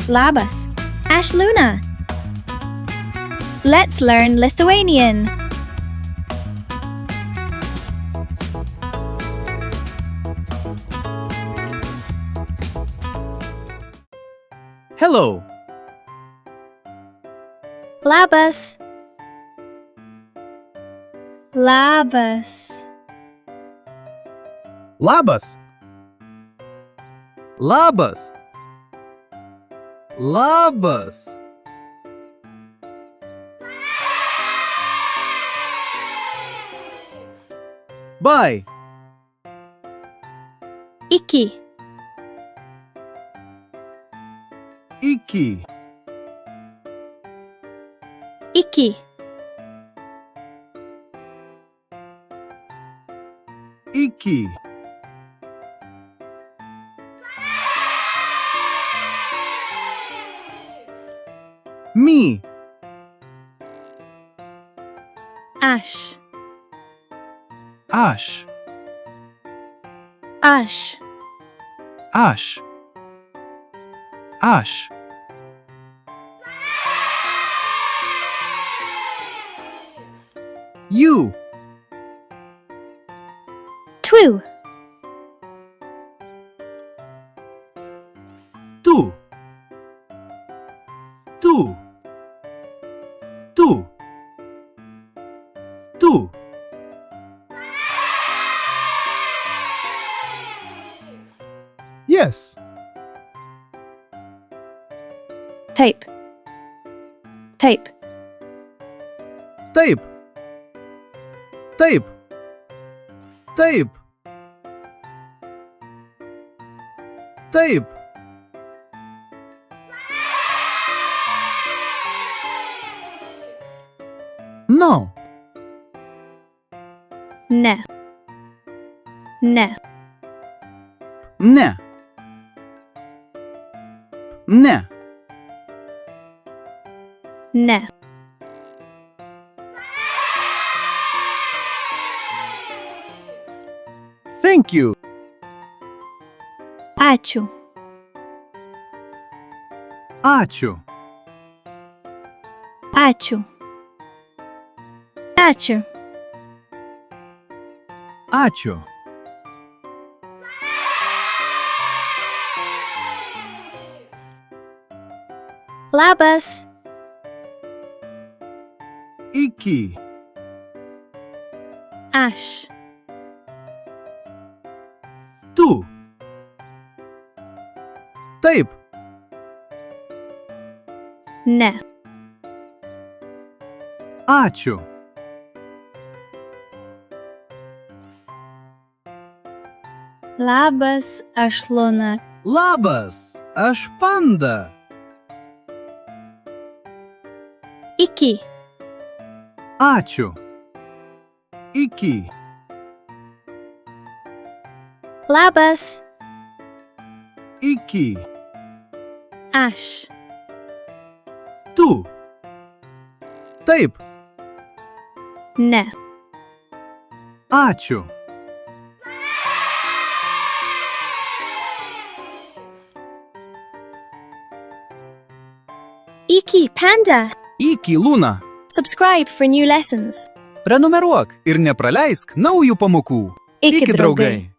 Labas, aš Luna. Let's learn Lithuanian. Hello. Labas. Labas. Labas. Labas. Labas. Bye. Iki. Iki. Iki. Iki. Me. Aš. Aš. Aš. Aš. Aš. You. Tu. Tu. Tu. Tu. Tu. Yes. Taip. Taip. Taip. Taip. Taip. Taip. No. Ne. Ne. Ne. Ne. Ne. Thank you. Ačiū. Ačiū. Ačiū. Ačiū. Ačiū. Labas. Iki. Aš. Tu. Taip. Ne. Ačiū. Labas, aš Luna. Labas, aš Panda. Iki. Ačiū. Iki. Labas. Iki. Aš. Tu. Taip. Ne. Ačiū. Iki, Panda. Iki, Luna. Subscribe for new lessons. Prenumeruok ir nepraleisk naujų pamokų. Iki, draugai.